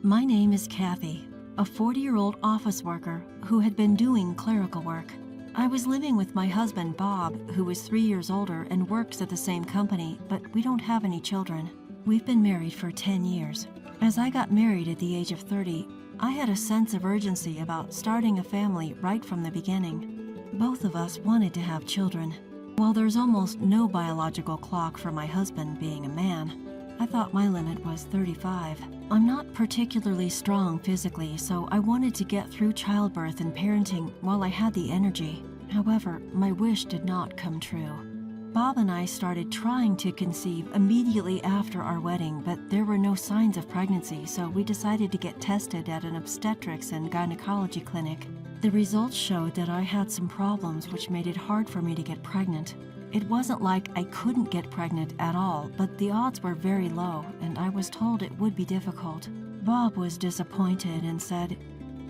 My name is Kathy, a 40-year-old office worker who had been doing clerical work. I was living with my husband, Bob, who is 3 years older and works at the same company, but we don't have any children. We've been married for 10 years. As I got married at the age of 30, I had a sense of urgency about starting a family right from the beginning. Both of us wanted to have children. While there's almost no biological clock for my husband being a man, I thought my limit was 35. I'm not particularly strong physically, so I wanted to get through childbirth and parenting while I had the energy. However, my wish did not come true. Bob and I started trying to conceive immediately after our wedding, but there were no signs of pregnancy, so we decided to get tested at an obstetrics and gynecology clinic. The results showed that I had some problems which made it hard for me to get pregnant. It wasn't like I couldn't get pregnant at all, but the odds were very low, and I was told it would be difficult. Bob was disappointed and said,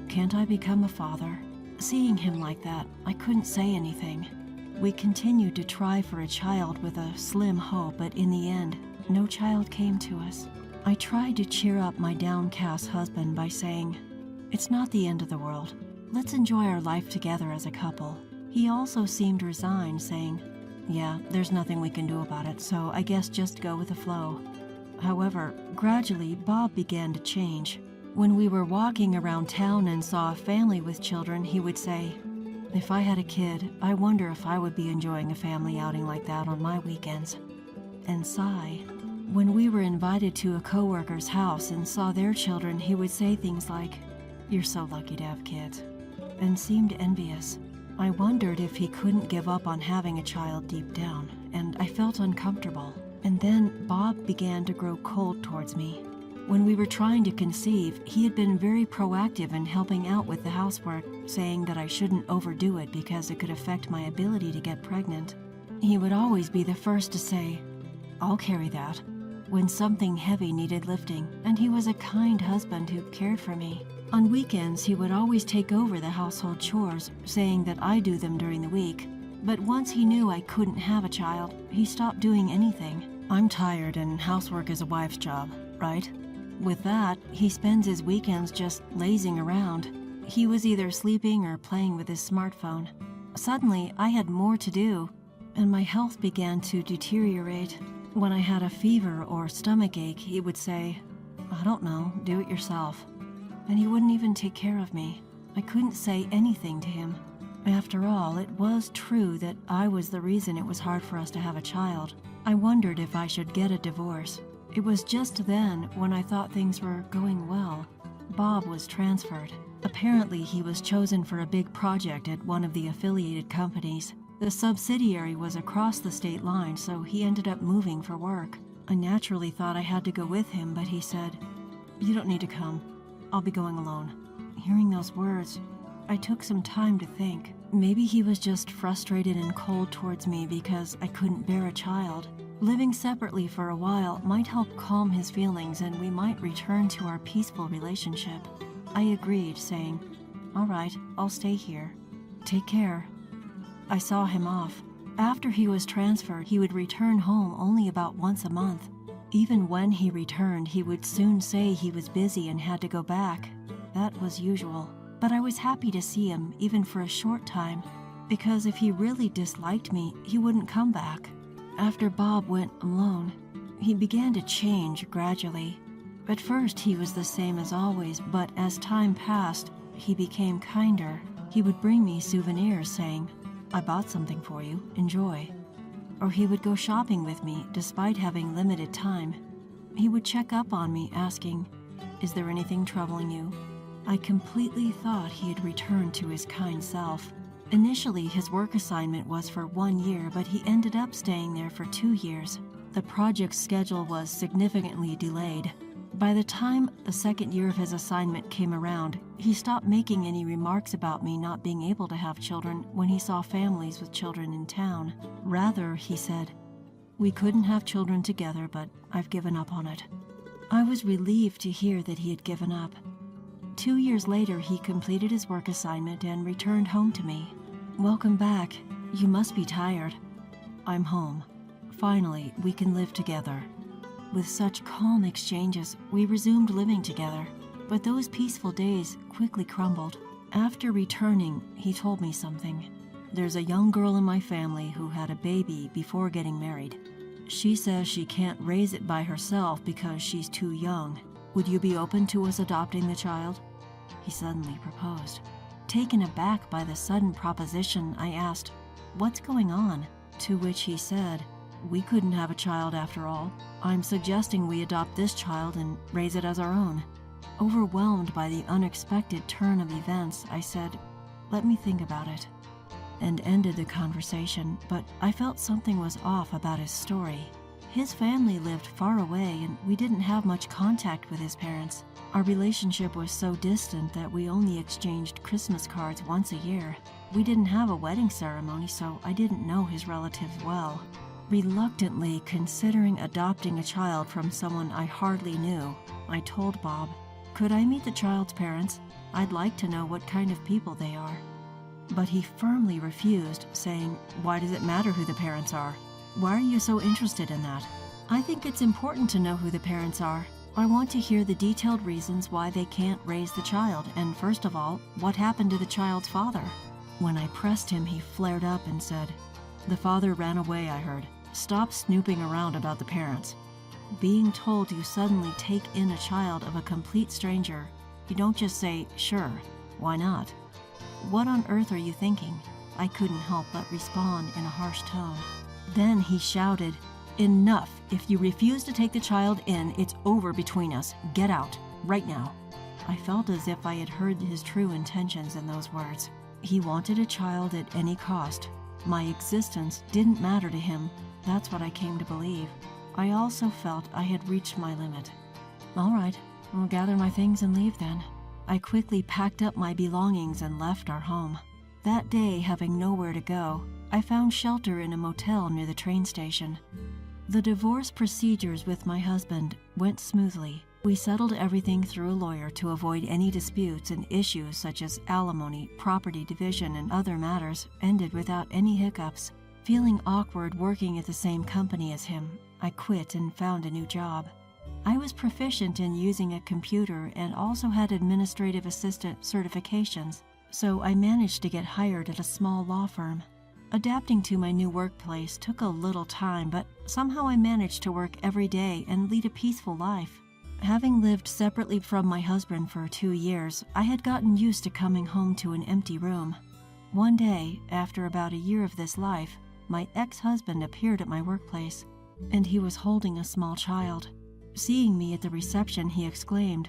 "Can't I become a father?" Seeing him like that, I couldn't say anything. We continued to try for a child with a slim hope, but in the end, no child came to us. I tried to cheer up my downcast husband by saying, "It's not the end of the world. Let's enjoy our life together as a couple." He also seemed resigned, saying, "Yeah, there's nothing we can do about it, so I guess just go with the flow." However, gradually, Bob began to change. When we were walking around town and saw a family with children, he would say, "If I had a kid, I wonder if I would be enjoying a family outing like that on my weekends," and sigh. When we were invited to a coworker's house and saw their children, he would say things like, "You're so lucky to have kids," and seemed envious. I wondered if he couldn't give up on having a child deep down, and I felt uncomfortable. And then Bob began to grow cold towards me. When we were trying to conceive, he had been very proactive in helping out with the housework, saying that I shouldn't overdo it because it could affect my ability to get pregnant. He would always be the first to say, "I'll carry that," when something heavy needed lifting, and he was a kind husband who cared for me. On weekends, he would always take over the household chores, saying that I do them during the week. But once he knew I couldn't have a child, he stopped doing anything. I'm tired and housework is a wife's job, right? With that, he spends his weekends just lazing around. He was either sleeping or playing with his smartphone. Suddenly, I had more to do, and my health began to deteriorate. When I had a fever or stomach ache, he would say, "I don't know, do it yourself." And he wouldn't even take care of me. I couldn't say anything to him. After all, it was true that I was the reason it was hard for us to have a child. I wondered if I should get a divorce. It was just then, when I thought things were going well, Bob was transferred. Apparently, he was chosen for a big project at one of the affiliated companies. The subsidiary was across the state line, so he ended up moving for work. I naturally thought I had to go with him, but he said, "You don't need to come. I'll be going alone." Hearing those words, I took some time to think. Maybe he was just frustrated and cold towards me because I couldn't bear a child. Living separately for a while might help calm his feelings and we might return to our peaceful relationship. I agreed, saying, "All right, I'll stay here. Take care." I saw him off. After he was transferred, he would return home only about once a month. Even when he returned, he would soon say he was busy and had to go back. That was usual. But I was happy to see him, even for a short time, because if he really disliked me, he wouldn't come back. After Bob went alone, he began to change gradually. At first, he was the same as always, but as time passed, he became kinder. He would bring me souvenirs saying, "I bought something for you, enjoy." Or he would go shopping with me despite having limited time. He would check up on me asking, "Is there anything troubling you?" I completely thought he had returned to his kind self. Initially, his work assignment was for 1 year, but he ended up staying there for 2 years. The project's schedule was significantly delayed. By the time the second year of his assignment came around, he stopped making any remarks about me not being able to have children when he saw families with children in town. Rather, he said, "We couldn't have children together, but I've given up on it." I was relieved to hear that he had given up. 2 years later, he completed his work assignment and returned home to me. "Welcome back. You must be tired." "I'm home. Finally, we can live together." With such calm exchanges, we resumed living together. But those peaceful days quickly crumbled. After returning, he told me something. There's a young girl in my family who had a baby before getting married. She says she can't raise it by herself because she's too young. Would you be open to us adopting the child? He suddenly proposed. Taken aback by the sudden proposition, I asked, "What's going on?" To which he said, "We couldn't have a child after all. I'm suggesting we adopt this child and raise it as our own." Overwhelmed by the unexpected turn of events, I said, "Let me think about it," and ended the conversation, but I felt something was off about his story. His family lived far away and we didn't have much contact with his parents. Our relationship was so distant that we only exchanged Christmas cards once a year. We didn't have a wedding ceremony, so I didn't know his relatives well. Reluctantly considering adopting a child from someone I hardly knew, I told Bob, "Could I meet the child's parents? I'd like to know what kind of people they are." But he firmly refused, saying, "Why does it matter who the parents are? Why are you so interested in that?" "I think it's important to know who the parents are. I want to hear the detailed reasons why they can't raise the child, and first of all, what happened to the child's father." When I pressed him, he flared up and said, "The father ran away, I heard. Stop snooping around about the parents. Being told you suddenly take in a child of a complete stranger, you don't just say, 'Sure, why not?' What on earth are you thinking?" I couldn't help but respond in a harsh tone. Then he shouted, "Enough! If you refuse to take the child in, it's over between us. Get out, right now." I felt as if I had heard his true intentions in those words. He wanted a child at any cost. My existence didn't matter to him. That's what I came to believe. I also felt I had reached my limit. "All right, I'll gather my things and leave then." I quickly packed up my belongings and left our home. That day, having nowhere to go, I found shelter in a motel near the train station. The divorce procedures with my husband went smoothly. We settled everything through a lawyer to avoid any disputes, and issues such as alimony, property division, and other matters ended without any hiccups. Feeling awkward working at the same company as him, I quit and found a new job. I was proficient in using a computer and also had administrative assistant certifications, so I managed to get hired at a small law firm. Adapting to my new workplace took a little time, but somehow I managed to work every day and lead a peaceful life. Having lived separately from my husband for 2 years, I had gotten used to coming home to an empty room. One day, after about a year of this life, my ex-husband appeared at my workplace, and he was holding a small child. Seeing me at the reception, he exclaimed,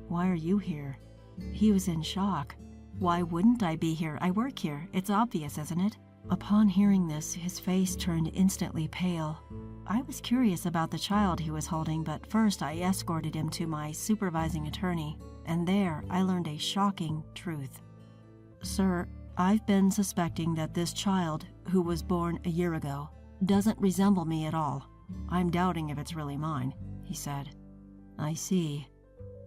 "Why are you here?" He was in shock. "Why wouldn't I be here? I work here. It's obvious, isn't it?" Upon hearing this, his face turned instantly pale. I was curious about the child he was holding, but first I escorted him to my supervising attorney, and there I learned a shocking truth. "Sir, I've been suspecting that this child, who was born a year ago, doesn't resemble me at all. I'm doubting if it's really mine," he said. "I see.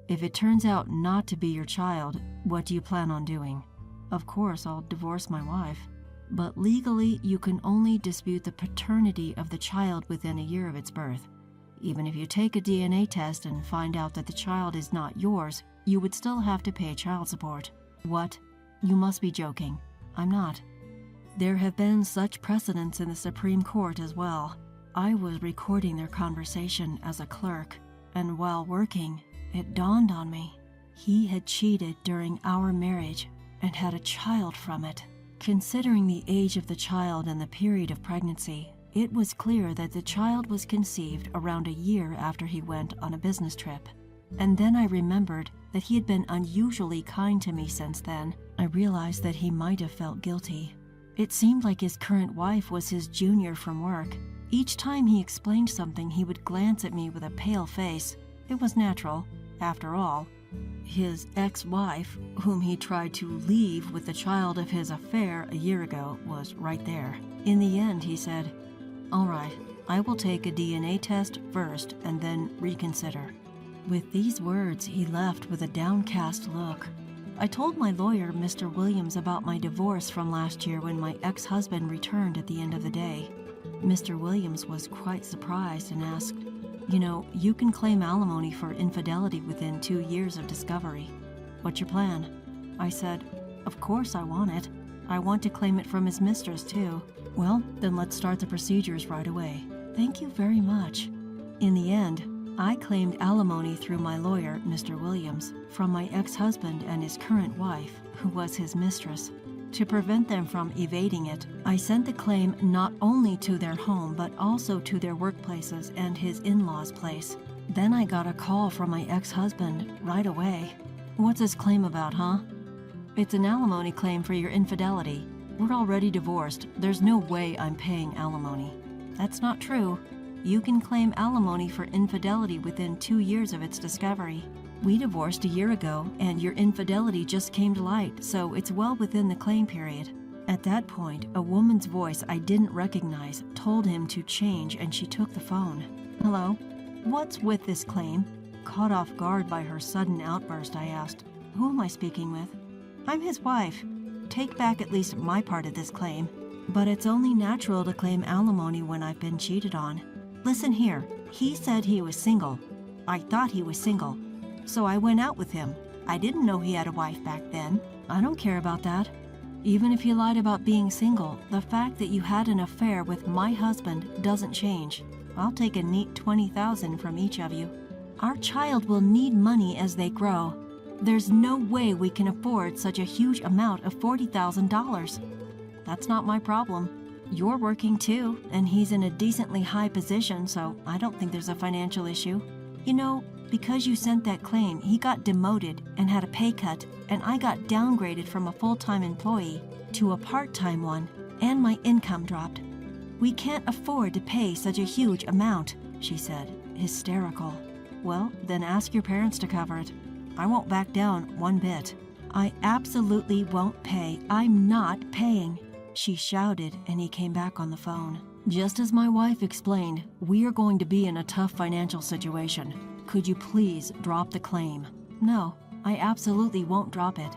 If it turns out not to be your child, what do you plan on doing?" "Of course, I'll divorce my wife. But legally, you can only dispute the paternity of the child within a year of its birth. Even if you take a DNA test and find out that the child is not yours, you would still have to pay child support." "What? You must be joking." "I'm not. There have been such precedents in the Supreme Court as well." I was recording their conversation as a clerk, and while working, it dawned on me. He had cheated during our marriage and had a child from it. Considering the age of the child and the period of pregnancy, it was clear that the child was conceived around a year after he went on a business trip. And then I remembered that he had been unusually kind to me since then. I realized that he might have felt guilty. It seemed like his current wife was his junior from work. Each time he explained something, he would glance at me with a pale face. It was natural. After all, his ex-wife, whom he tried to leave with the child of his affair a year ago, was right there. In the end, he said, "All right, I will take a DNA test first and then reconsider." With these words, he left with a downcast look. I told my lawyer, Mr. Williams, about my divorce from last year when my ex-husband returned at the end of the day. Mr. Williams was quite surprised and asked, You know, you can claim alimony for infidelity within 2 years of discovery. What's your plan? I said, of course I want it. I want to claim it from his mistress too. Well, then let's start the procedures right away. Thank you very much. In the end, I claimed alimony through my lawyer, Mr. Williams, from my ex-husband and his current wife, who was his mistress. To prevent them from evading it, I sent the claim not only to their home but also to their workplaces and his in-laws' place. Then I got a call from my ex-husband right away. What's this claim about, huh? It's an alimony claim for your infidelity. We're already divorced. There's no way I'm paying alimony. That's not true. You can claim alimony for infidelity within 2 years of its discovery. We divorced a year ago, and your infidelity just came to light, so it's well within the claim period. At that point, a woman's voice I didn't recognize told him to change, and she took the phone. Hello? What's with this claim? Caught off guard by her sudden outburst, I asked, who am I speaking with? I'm his wife. Take back at least my part of this claim. But it's only natural to claim alimony when I've been cheated on. Listen here, he said he was single. I thought he was single. So I went out with him. I didn't know he had a wife back then. I don't care about that. Even if you lied about being single, the fact that you had an affair with my husband doesn't change. I'll take a neat $20,000 from each of you. Our child will need money as they grow. There's no way we can afford such a huge amount of $40,000. That's not my problem. You're working too, and he's in a decently high position, so I don't think there's a financial issue. You know, because you sent that claim, he got demoted and had a pay cut, and I got downgraded from a full-time employee to a part-time one, and my income dropped. We can't afford to pay such a huge amount, she said, hysterical. Well, then ask your parents to cover it. I won't back down one bit. I absolutely won't pay. I'm not paying, she shouted, and he came back on the phone. Just as my wife explained, we are going to be in a tough financial situation. Could you please drop the claim? No, I absolutely won't drop it.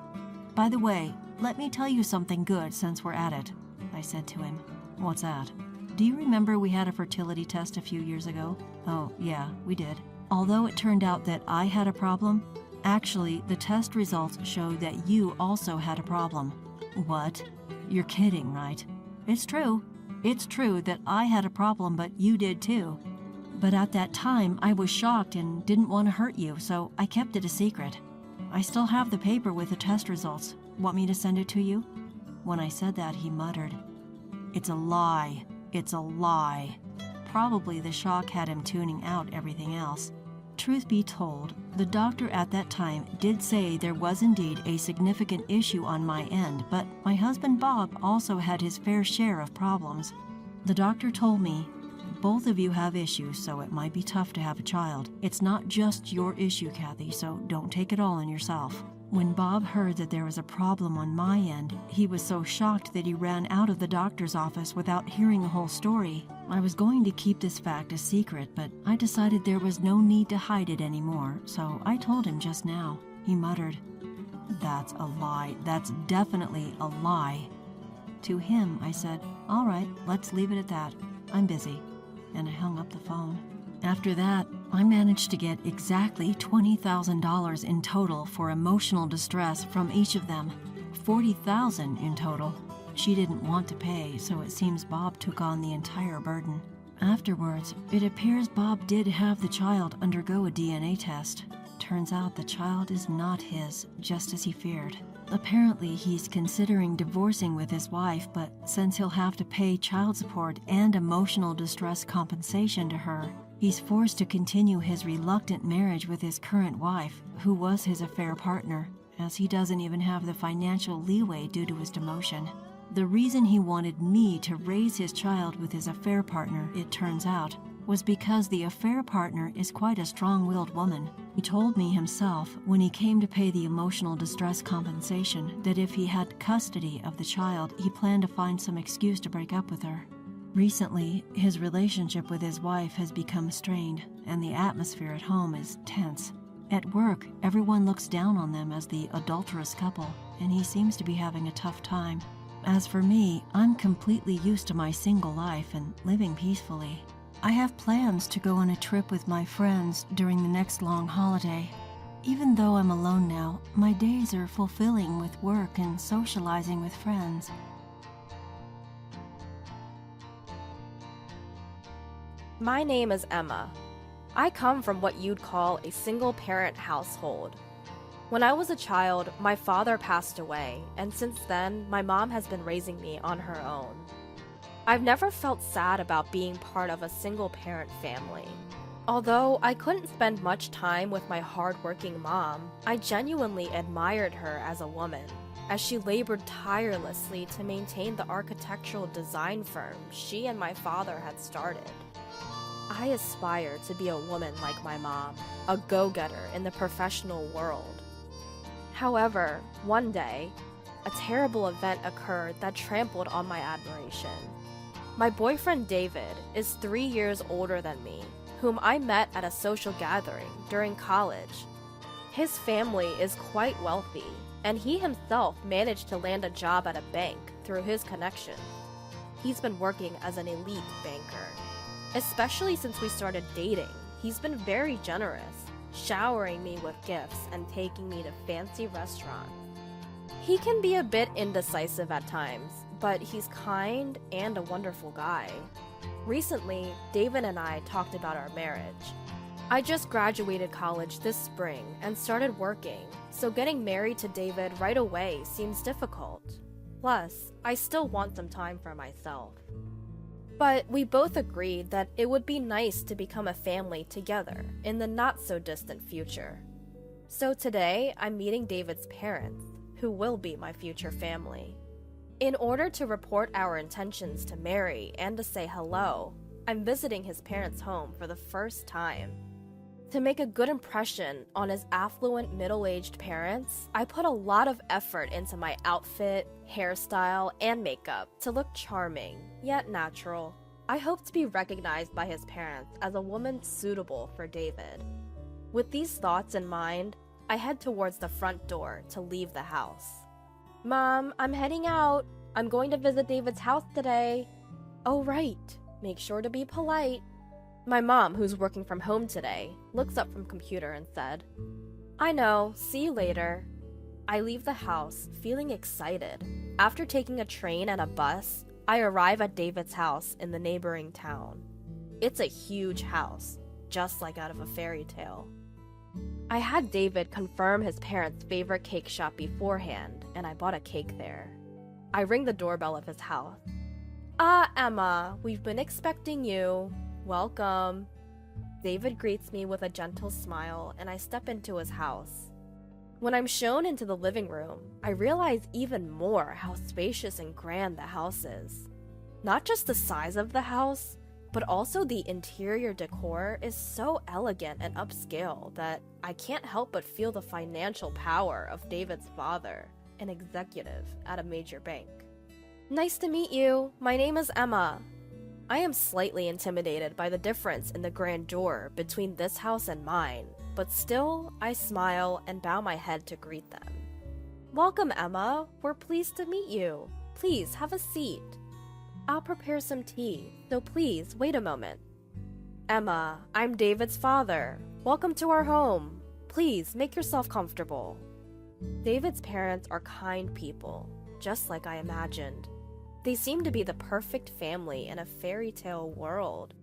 By the way, let me tell you something good since we're at it, I said to him. What's that? Do you remember we had a fertility test a few years ago? Oh, yeah, we did. Although it turned out that I had a problem, actually, the test results showed that you also had a problem. What? You're kidding, right? It's true. It's true that I had a problem, but you did too. But at that time, I was shocked and didn't want to hurt you, so I kept it a secret. I still have the paper with the test results. Want me to send it to you? When I said that, he muttered, It's a lie. It's a lie. Probably the shock had him tuning out everything else. Truth be told, the doctor at that time did say there was indeed a significant issue on my end, but my husband Bob also had his fair share of problems. The doctor told me, both of you have issues, so it might be tough to have a child. It's not just your issue, Kathy, so don't take it all on yourself. When Bob heard that there was a problem on my end, he was so shocked that he ran out of the doctor's office without hearing the whole story. I was going to keep this fact a secret, but I decided there was no need to hide it anymore, so I told him just now. He muttered, That's a lie. That's definitely a lie. To him, I said, All right, let's leave it at that. I'm busy. And I hung up the phone. After that, I managed to get exactly $20,000 in total for emotional distress from each of them. $40,000 in total. She didn't want to pay, so it seems Bob took on the entire burden. Afterwards, it appears Bob did have the child undergo a DNA test. Turns out the child is not his, just as he feared. Apparently, he's considering divorcing with his wife, but since he'll have to pay child support and emotional distress compensation to her, he's forced to continue his reluctant marriage with his current wife, who was his affair partner, as he doesn't even have the financial leeway due to his demotion. The reason he wanted me to raise his child with his affair partner, it turns out, was because the affair partner is quite a strong-willed woman. He told me himself, when he came to pay the emotional distress compensation, that if he had custody of the child, he planned to find some excuse to break up with her. Recently, his relationship with his wife has become strained, and the atmosphere at home is tense. At work, everyone looks down on them as the adulterous couple, and he seems to be having a tough time. As for me, I'm completely used to my single life and living peacefully. I have plans to go on a trip with my friends during the next long holiday. Even though I'm alone now, my days are fulfilling with work and socializing with friends. My name is Emma. I come from what you'd call a single-parent household. When I was a child, my father passed away, and since then, my mom has been raising me on her own. I've never felt sad about being part of a single-parent family. Although I couldn't spend much time with my hard-working mom, I genuinely admired her as a woman, as she labored tirelessly to maintain the architectural design firm she and my father had started. I aspire to be a woman like my mom, a go-getter in the professional world. However, one day, a terrible event occurred that trampled on my admiration. My boyfriend David is 3 years older than me, whom I met at a social gathering during college. His family is quite wealthy, and he himself managed to land a job at a bank through his connections. He's been working as an elite banker. Especially since we started dating, he's been very generous, showering me with gifts and taking me to fancy restaurants. He can be a bit indecisive at times, but he's kind and a wonderful guy. Recently, David and I talked about our marriage. I just graduated college this spring and started working, so getting married to David right away seems difficult. Plus, I still want some time for myself. But we both agreed that it would be nice to become a family together in the not-so-distant future. So today, I'm meeting David's parents, who will be my future family. In order to report our intentions to marry and to say hello, I'm visiting his parents' home for the first time. To make a good impression on his affluent middle-aged parents, I put a lot of effort into my outfit, hairstyle, and makeup to look charming, yet natural. I hope to be recognized by his parents as a woman suitable for David. With these thoughts in mind, I head towards the front door to leave the house. Mom, I'm heading out. I'm going to visit David's house today. Oh, right. Make sure to be polite. My mom, who's working from home today, looks up from computer and said, I know, see you later. I leave the house, feeling excited. After taking a train and a bus, I arrive at David's house in the neighboring town. It's a huge house, just like out of a fairy tale. I had David confirm his parents' favorite cake shop beforehand, and I bought a cake there. I ring the doorbell of his house. Emma, we've been expecting you. Welcome. David greets me with a gentle smile, and I step into his house. When I'm shown into the living room, I realize even more how spacious and grand the house is. Not just the size of the house, but also the interior decor is so elegant and upscale that I can't help but feel the financial power of David's father, an executive at a major bank. Nice to meet you. My name is Emma. I am slightly intimidated by the difference in the grandeur between this house and mine, but still, I smile and bow my head to greet them. Welcome, Emma. We're pleased to meet you. Please have a seat. I'll prepare some tea, so please wait a moment. Emma, I'm David's father. Welcome to our home. Please make yourself comfortable. David's parents are kind people, just like I imagined. They seem to be the perfect family in a fairy tale world.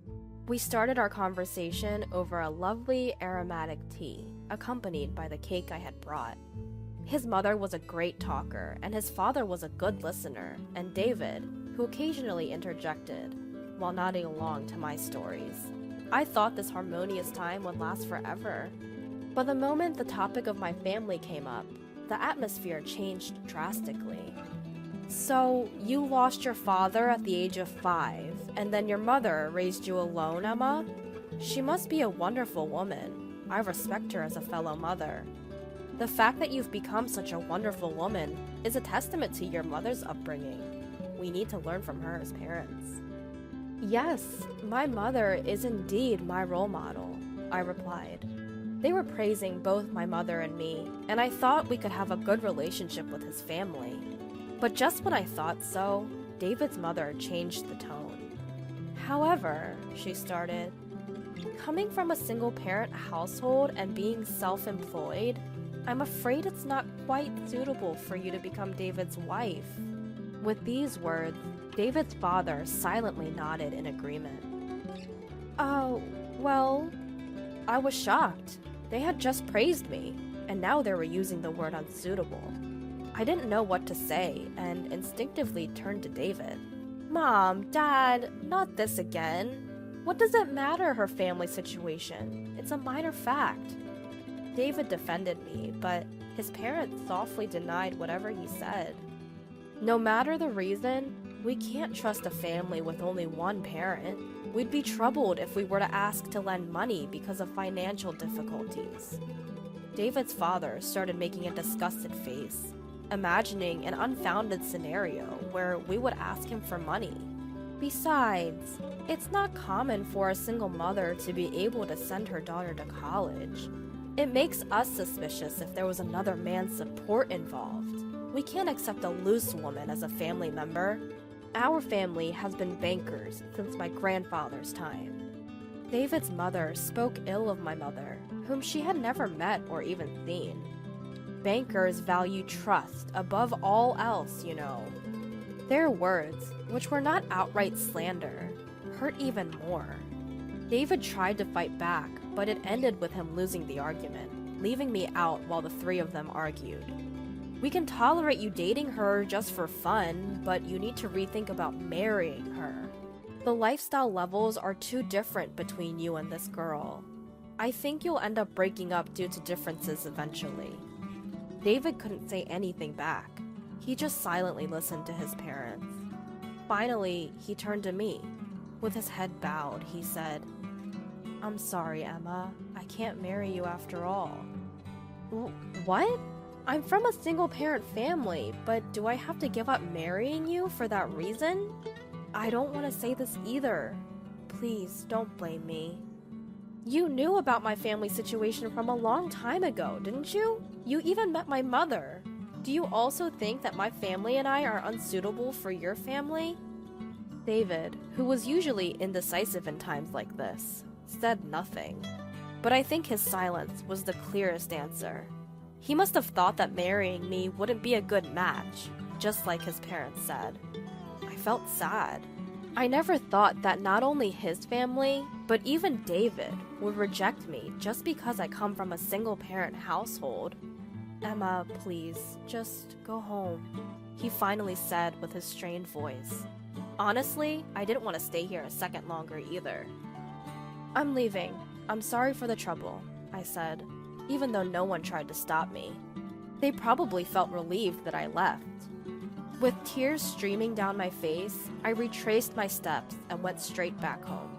We started our conversation over a lovely aromatic tea, accompanied by the cake I had brought. His mother was a great talker, and his father was a good listener, and David, who occasionally interjected, while nodding along to my stories. I thought this harmonious time would last forever. But the moment the topic of my family came up, the atmosphere changed drastically. So, you lost your father at the age of 5, and then your mother raised you alone, Emma? She must be a wonderful woman. I respect her as a fellow mother. The fact that you've become such a wonderful woman is a testament to your mother's upbringing. We need to learn from her as parents. Yes, my mother is indeed my role model, I replied. They were praising both my mother and me, and I thought we could have a good relationship with his family. But just when I thought so, David's mother changed the tone. However, she started, coming from a single-parent household and being self-employed, I'm afraid it's not quite suitable for you to become David's wife. With these words, David's father silently nodded in agreement. Oh, well, I was shocked. They had just praised me, and now they were using the word unsuitable. I didn't know what to say, and instinctively turned to David. Mom, Dad, not this again. What does it matter, her family situation? It's a minor fact. David defended me, but his parents softly denied whatever he said. No matter the reason, we can't trust a family with only one parent. We'd be troubled if we were to ask to lend money because of financial difficulties. David's father started making a disgusted face, imagining an unfounded scenario where we would ask him for money. Besides, it's not common for a single mother to be able to send her daughter to college. It makes us suspicious if there was another man's support involved. We can't accept a loose woman as a family member. Our family has been bankers since my grandfather's time. David's mother spoke ill of my mother, whom she had never met or even seen. Bankers value trust above all else, you know. Their words, which were not outright slander, hurt even more. David tried to fight back, but it ended with him losing the argument, leaving me out while the three of them argued. We can tolerate you dating her just for fun, but you need to rethink about marrying her. The lifestyle levels are too different between you and this girl. I think you'll end up breaking up due to differences eventually. David couldn't say anything back. He just silently listened to his parents. Finally, he turned to me. With his head bowed, he said, I'm sorry, Emma. I can't marry you after all. What? I'm from a single-parent family, but do I have to give up marrying you for that reason? I don't want to say this either. Please, don't blame me. You knew about my family situation from a long time ago, didn't you? You even met my mother. Do you also think that my family and I are unsuitable for your family? David, who was usually indecisive in times like this, said nothing. But I think his silence was the clearest answer. He must have thought that marrying me wouldn't be a good match, just like his parents said. I felt sad. I never thought that not only his family, but even David would reject me just because I come from a single-parent household. Emma, please, just go home, he finally said with his strained voice. Honestly, I didn't want to stay here a second longer either. I'm leaving. I'm sorry for the trouble, I said, even though no one tried to stop me. They probably felt relieved that I left. With tears streaming down my face, I retraced my steps and went straight back home.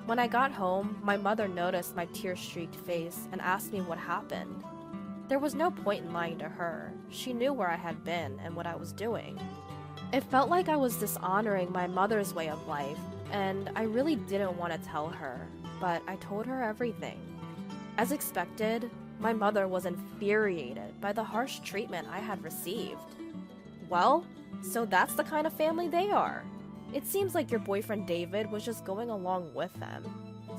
When I got home, my mother noticed my tear-streaked face and asked me what happened. There was no point in lying to her. She knew where I had been and what I was doing. It felt like I was dishonoring my mother's way of life, and I really didn't want to tell her, but I told her everything. As expected, my mother was infuriated by the harsh treatment I had received. Well, so that's the kind of family they are. It seems like your boyfriend David was just going along with them.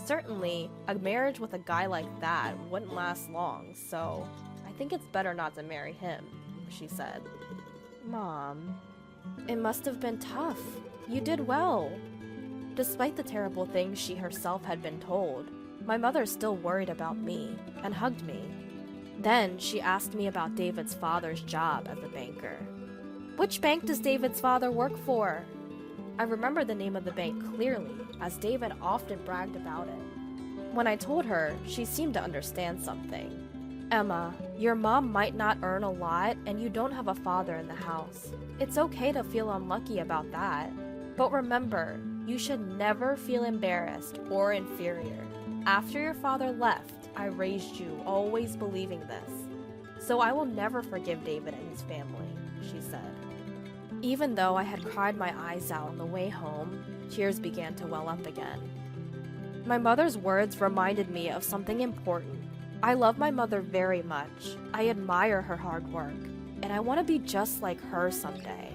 Certainly, a marriage with a guy like that wouldn't last long, so I think it's better not to marry him, she said. Mom, it must have been tough. You did well. Despite the terrible things she herself had been told, my mother still worried about me and hugged me. Then she asked me about David's father's job as a banker. Which bank does David's father work for? I remember the name of the bank clearly, as David often bragged about it. When I told her, she seemed to understand something. Emma, your mom might not earn a lot and you don't have a father in the house. It's okay to feel unlucky about that. But remember, you should never feel embarrassed or inferior. After your father left, I raised you always believing this. So I will never forgive David and his family, she said. Even though I had cried my eyes out on the way home, tears began to well up again. My mother's words reminded me of something important. I love my mother very much. I admire her hard work, and I want to be just like her someday.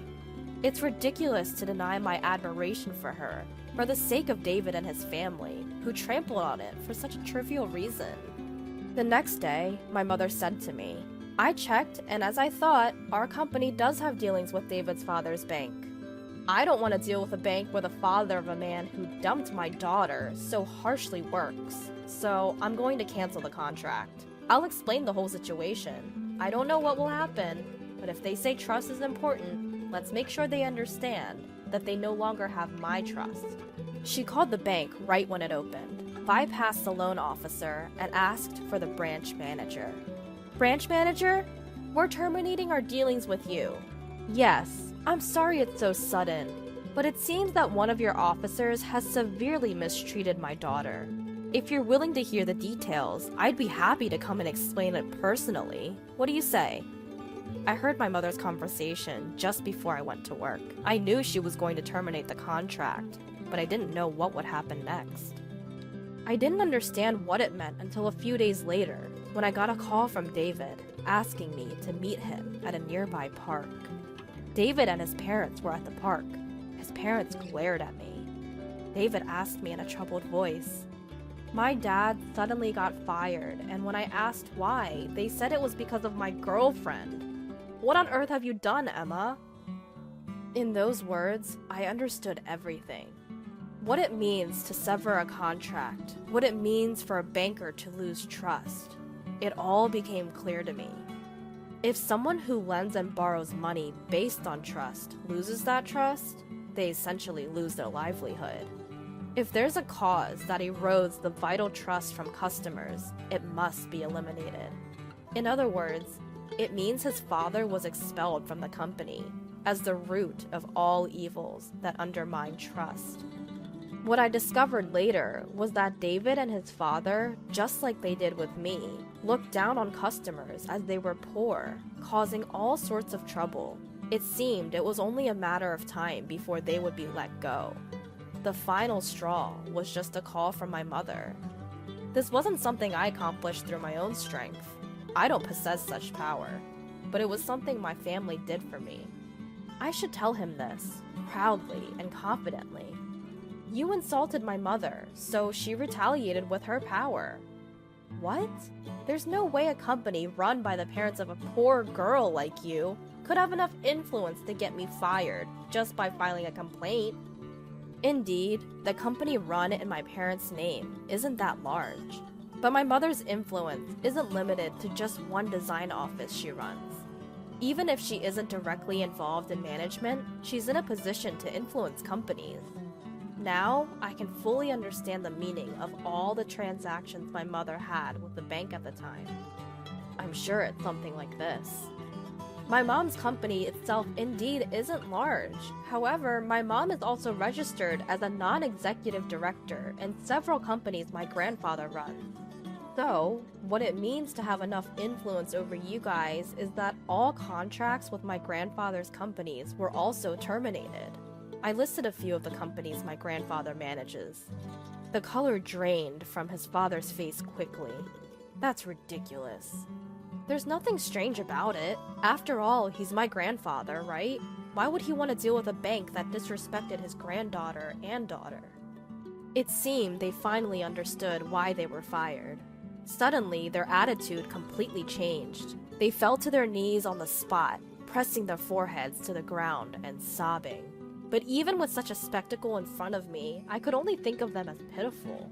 It's ridiculous to deny my admiration for her, for the sake of David and his family, who trampled on it for such a trivial reason. The next day, my mother said to me, "I checked, and as I thought, our company does have dealings with David's father's bank. I don't want to deal with a bank where the father of a man who dumped my daughter so harshly works, so I'm going to cancel the contract. I'll explain the whole situation. I don't know what will happen, but if they say trust is important, let's make sure they understand that they no longer have my trust." She called the bank right when it opened, bypassed the loan officer, and asked for the branch manager. "Branch manager? We're terminating our dealings with you." "Yes, I'm sorry it's so sudden, but it seems that one of your officers has severely mistreated my daughter. If you're willing to hear the details, I'd be happy to come and explain it personally. What do you say?" I heard my mother's conversation just before I went to work. I knew she was going to terminate the contract, but I didn't know what would happen next. I didn't understand what it meant until a few days later, when I got a call from David asking me to meet him at a nearby park. David and his parents were at the park. His parents glared at me. David asked me in a troubled voice. My dad suddenly got fired, and when I asked why, they said it was because of my girlfriend. "What on earth have you done, Emma?" In those words, I understood everything. What it means to sever a contract, what it means for a banker to lose trust. It all became clear to me. If someone who lends and borrows money based on trust loses that trust, they essentially lose their livelihood. If there's a cause that erodes the vital trust from customers, it must be eliminated. In other words, it means his father was expelled from the company as the root of all evils that undermine trust. What I discovered later was that David and his father, just like they did with me, looked down on customers as they were poor, causing all sorts of trouble. It seemed it was only a matter of time before they would be let go. The final straw was just a call from my mother. This wasn't something I accomplished through my own strength. I don't possess such power, but it was something my family did for me. I should tell him this, proudly and confidently. You insulted my mother, so she retaliated with her power. What? There's no way a company run by the parents of a poor girl like you could have enough influence to get me fired just by filing a complaint. Indeed, the company run in my parents' name isn't that large, but my mother's influence isn't limited to just one design office she runs. Even if she isn't directly involved in management, she's in a position to influence companies. Now, I can fully understand the meaning of all the transactions my mother had with the bank at the time. I'm sure it's something like this. My mom's company itself indeed isn't large. However, my mom is also registered as a non-executive director in several companies my grandfather runs. So, what it means to have enough influence over you guys is that all contracts with my grandfather's companies were also terminated. I listed a few of the companies my grandfather manages. The color drained from his father's face quickly. That's ridiculous. There's nothing strange about it. After all, he's my grandfather, right? Why would he want to deal with a bank that disrespected his granddaughter and daughter? It seemed they finally understood why they were fired. Suddenly, their attitude completely changed. They fell to their knees on the spot, pressing their foreheads to the ground and sobbing. But even with such a spectacle in front of me, I could only think of them as pitiful.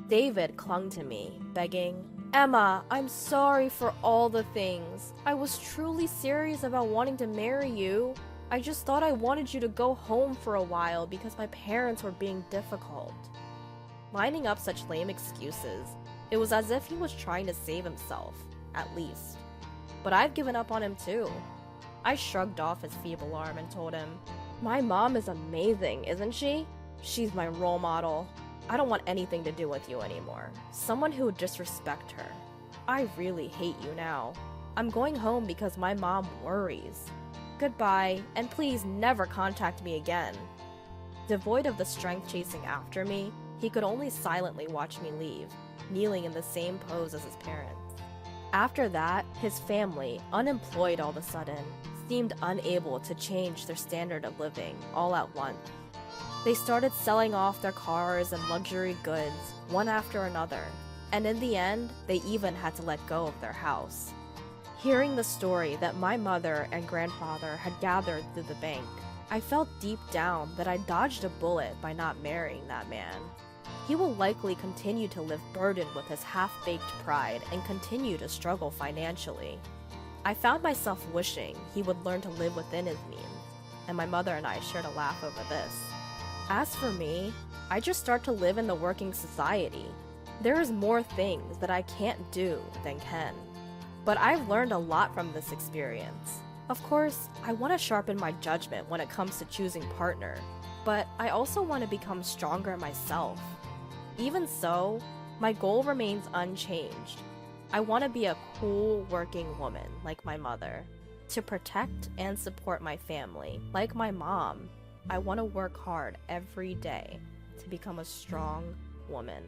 David clung to me, begging, "Emma, I'm sorry for all the things. I was truly serious about wanting to marry you. I just thought I wanted you to go home for a while because my parents were being difficult." Lining up such lame excuses, it was as if he was trying to save himself, at least. But I've given up on him too. I shrugged off his feeble arm and told him, "My mom is amazing, isn't she? She's my role model. I don't want anything to do with you anymore. Someone who would disrespect her. I really hate you now. I'm going home because my mom worries. Goodbye, and please never contact me again." Devoid of the strength chasing after me, he could only silently watch me leave, kneeling in the same pose as his parents. After that, his family, unemployed all of a sudden, seemed unable to change their standard of living all at once. They started selling off their cars and luxury goods, one after another, and in the end, they even had to let go of their house. Hearing the story that my mother and grandfather had gathered through the bank, I felt deep down that I dodged a bullet by not marrying that man. He will likely continue to live burdened with his half-baked pride and continue to struggle financially. I found myself wishing he would learn to live within his means, and my mother and I shared a laugh over this. As for me, I just start to live in the working society. There is more things that I can't do than can. But I've learned a lot from this experience. Of course, I want to sharpen my judgment when it comes to choosing partner, but I also want to become stronger myself. Even so, my goal remains unchanged. I want to be a cool working woman like my mother. To protect and support my family like my mom, I want to work hard every day to become a strong woman.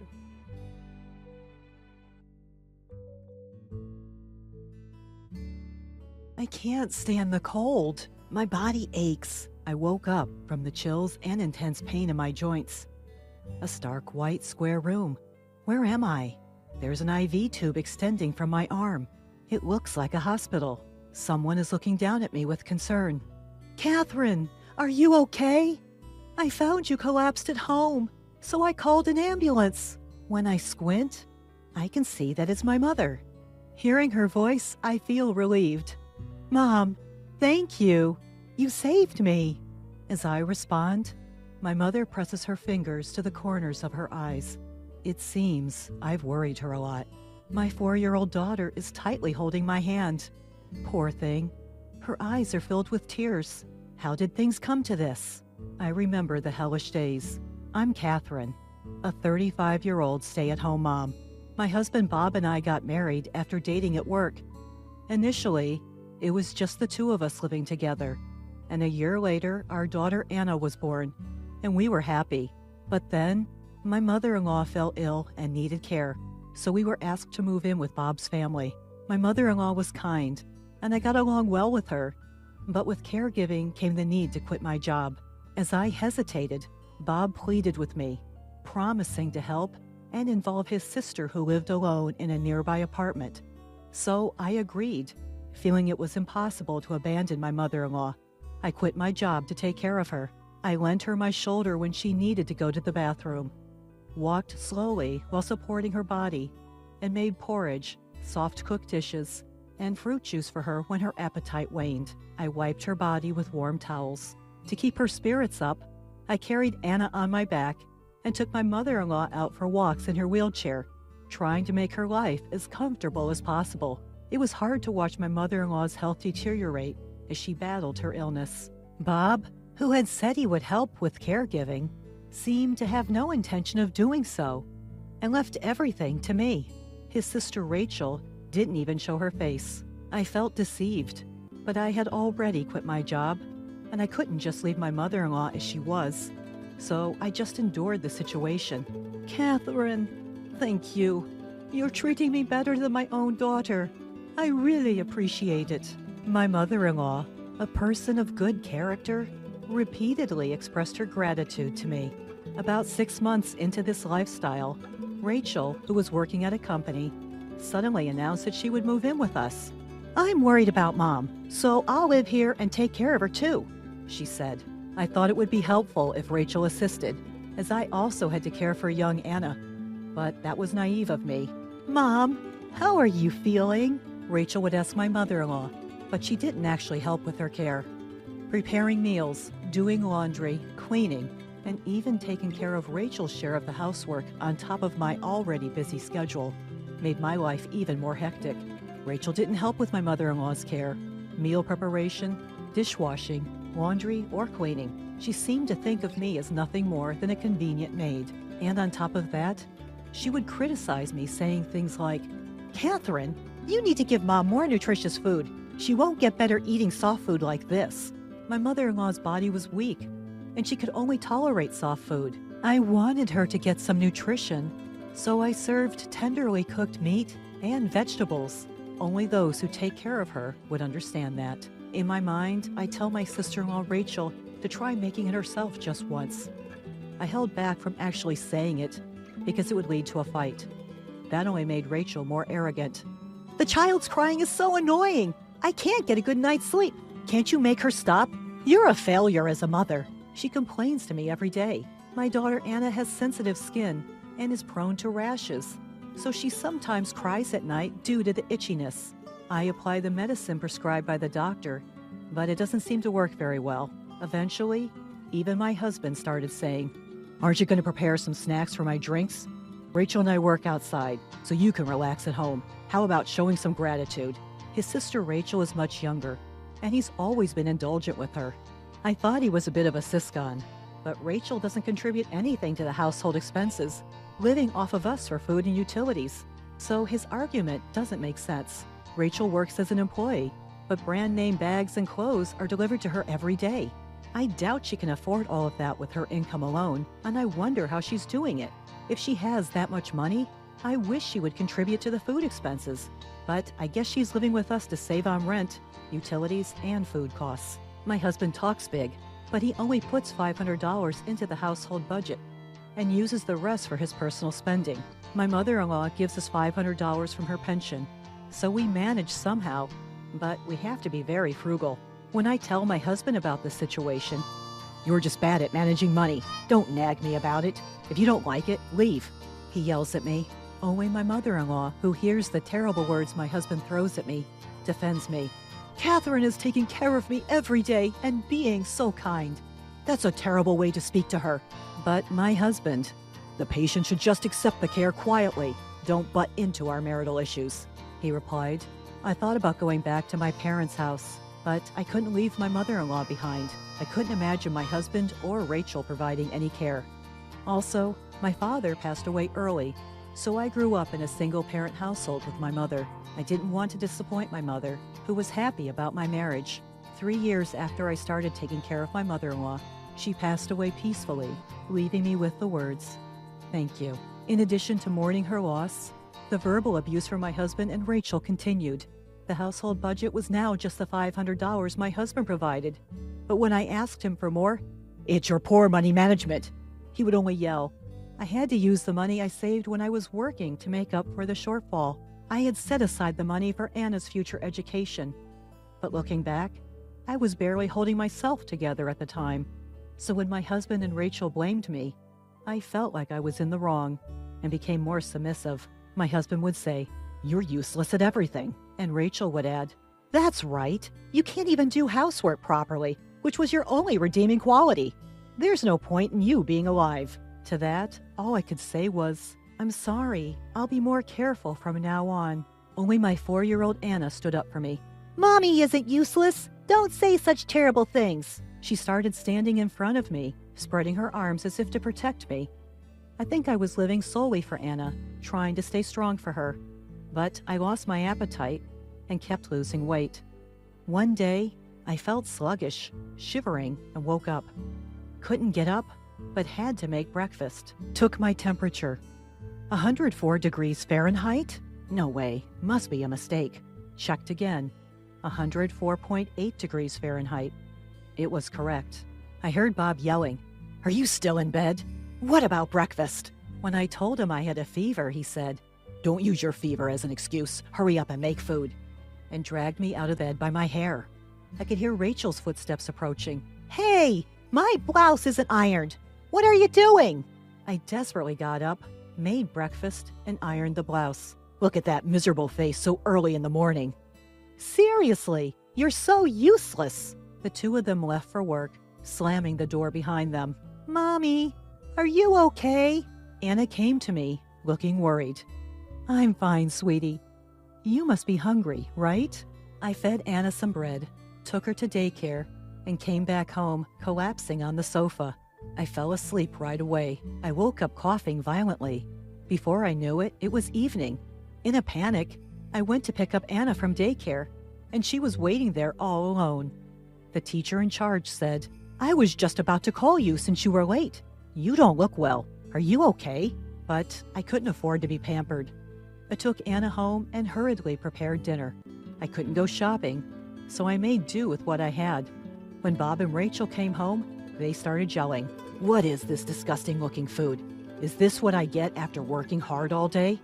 I can't stand the cold. My body aches. I woke up from the chills and intense pain in my joints. A stark white square room. Where am I? There's an IV tube extending from my arm. It looks like a hospital. Someone is looking down at me with concern. Catherine, are you okay? I found you collapsed at home, so I called an ambulance. When I squint, I can see that it's my mother. Hearing her voice, I feel relieved. Mom, thank you. You saved me. As I respond, my mother presses her fingers to the corners of her eyes. It seems I've worried her a lot. My 4-year-old daughter is tightly holding my hand. Poor thing. Her eyes are filled with tears. How did things come to this? I remember the hellish days. I'm Catherine, a 35-year-old stay-at-home mom. My husband Bob and I got married after dating at work. Initially, it was just the two of us living together. And a year later, our daughter Anna was born, and we were happy. But then, my mother-in-law fell ill and needed care, so we were asked to move in with Bob's family. My mother-in-law was kind, and I got along well with her. But with caregiving came the need to quit my job. As I hesitated, Bob pleaded with me, promising to help and involve his sister who lived alone in a nearby apartment. So I agreed, feeling it was impossible to abandon my mother-in-law. I quit my job to take care of her. I lent her my shoulder when she needed to go to the bathroom, walked slowly while supporting her body, and made porridge, soft-cooked dishes, and fruit juice for her when her appetite waned. I wiped her body with warm towels. To keep her spirits up, I carried Anna on my back and took my mother-in-law out for walks in her wheelchair, trying to make her life as comfortable as possible. It was hard to watch my mother-in-law's health deteriorate as she battled her illness. Bob, who had said he would help with caregiving, seemed to have no intention of doing so and left everything to me. His sister Rachel didn't even show her face. I felt deceived, but I had already quit my job, and I couldn't just leave my mother-in-law as she was. So I just endured the situation. Catherine, thank you. You're treating me better than my own daughter. I really appreciate it. My mother-in-law, a person of good character, repeatedly expressed her gratitude to me. About 6 months into this lifestyle, Rachel, who was working at a company, suddenly announced that she would move in with us. I'm worried about Mom, so I'll live here and take care of her too, she said. I thought it would be helpful if Rachel assisted, as I also had to care for young Anna. But that was naive of me. Mom, how are you feeling? Rachel would ask my mother-in-law, but she didn't actually help with her care. Preparing meals, doing laundry, cleaning, and even taking care of Rachel's share of the housework on top of my already busy schedule made my life even more hectic. Rachel didn't help with my mother-in-law's care, meal preparation, dishwashing, laundry, or cleaning. She seemed to think of me as nothing more than a convenient maid. And on top of that, she would criticize me, saying things like, Catherine, you need to give Mom more nutritious food. She won't get better eating soft food like this. My mother-in-law's body was weak, and she could only tolerate soft food. I wanted her to get some nutrition, so I served tenderly cooked meat and vegetables. Only those who take care of her would understand that. In my mind, I tell my sister-in-law Rachel to try making it herself just once. I held back from actually saying it because it would lead to a fight. That only made Rachel more arrogant. The child's crying is so annoying. I can't get a good night's sleep. Can't you make her stop? You're a failure as a mother. She complains to me every day. My daughter Anna has sensitive skin and is prone to rashes, so she sometimes cries at night due to the itchiness. I apply the medicine prescribed by the doctor, but it doesn't seem to work very well. Eventually, even my husband started saying, "Aren't you going to prepare some snacks for my drinks? Rachel and I work outside, so you can relax at home. How about showing some gratitude?" His sister Rachel is much younger, and he's always been indulgent with her. I thought he was a bit of a siscon, but Rachel doesn't contribute anything to the household expenses, living off of us for food and utilities. So his argument doesn't make sense. Rachel works as an employee, but brand name bags and clothes are delivered to her every day. I doubt she can afford all of that with her income alone, and I wonder how she's doing it. If she has that much money, I wish she would contribute to the food expenses. But I guess she's living with us to save on rent, utilities, and food costs. My husband talks big, but he only puts $500 into the household budget and uses the rest for his personal spending. My mother-in-law gives us $500 from her pension, so we manage somehow, but we have to be very frugal. When I tell my husband about this situation, "You're just bad at managing money. Don't nag me about it. If you don't like it, leave," he yells at me. Only my mother-in-law, who hears the terrible words my husband throws at me, defends me. "Catherine is taking care of me every day and being so kind. That's a terrible way to speak to her." But my husband, "The patient should just accept the care quietly. Don't butt into our marital issues," he replied. I thought about going back to my parents' house, but I couldn't leave my mother-in-law behind. I couldn't imagine my husband or Rachel providing any care. Also, my father passed away early, so I grew up in a single-parent household with my mother. I didn't want to disappoint my mother, who was happy about my marriage. 3 years after I started taking care of my mother-in-law, she passed away peacefully, leaving me with the words, "Thank you." In addition to mourning her loss, the verbal abuse from my husband and Rachel continued. The household budget was now just the $500 my husband provided. But when I asked him for more, "It's your poor money management," he would only yell. I had to use the money I saved when I was working to make up for the shortfall. I had set aside the money for Anna's future education. But looking back, I was barely holding myself together at the time. So when my husband and Rachel blamed me, I felt like I was in the wrong and became more submissive. My husband would say, "You're useless at everything." And Rachel would add, "That's right. You can't even do housework properly, which was your only redeeming quality. There's no point in you being alive." To that, all I could say was, "I'm sorry. I'll be more careful from now on." Only my 4-year-old Anna stood up for me. "Mommy isn't useless. Don't say such terrible things." She started standing in front of me, spreading her arms as if to protect me. I think I was living solely for Anna, trying to stay strong for her. But I lost my appetite and kept losing weight. One day, I felt sluggish, shivering, and woke up. Couldn't get up, but had to make breakfast. Took my temperature. 104 degrees Fahrenheit? No way, must be a mistake. Checked again. 104.8 degrees Fahrenheit. It was correct. I heard Bob yelling, "Are you still in bed? What about breakfast?" When I told him I had a fever, he said, "Don't use your fever as an excuse. Hurry up and make food," and dragged me out of bed by my hair. I could hear Rachel's footsteps approaching. "Hey, my blouse isn't ironed. What are you doing?" I desperately got up, made breakfast, and ironed the blouse. "Look at that miserable face so early in the morning." "Seriously, you're so useless." The two of them left for work, slamming the door behind them. "Mommy, are you okay?" Anna came to me, looking worried. "I'm fine, sweetie. You must be hungry, right?" I fed Anna some bread, took her to daycare, and came back home, collapsing on the sofa. I fell asleep right away. I woke up coughing violently. Before I knew it, it was evening. In a panic, I went to pick up Anna from daycare, and she was waiting there all alone. The teacher in charge said, "I was just about to call you since you were late. You don't look well. Are you okay?" But I couldn't afford to be pampered. I took Anna home and hurriedly prepared dinner. I couldn't go shopping, so I made do with what I had. When Bob and Rachel came home, they started yelling, "What is this disgusting-looking food? Is this what I get after working hard all day?"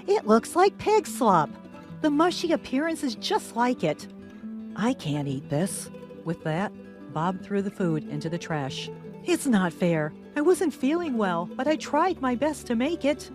"It looks like pig slop. The mushy appearance is just like it." "I can't eat this." With that, Bob threw the food into the trash. "It's not fair. I wasn't feeling well, but I tried my best to make it."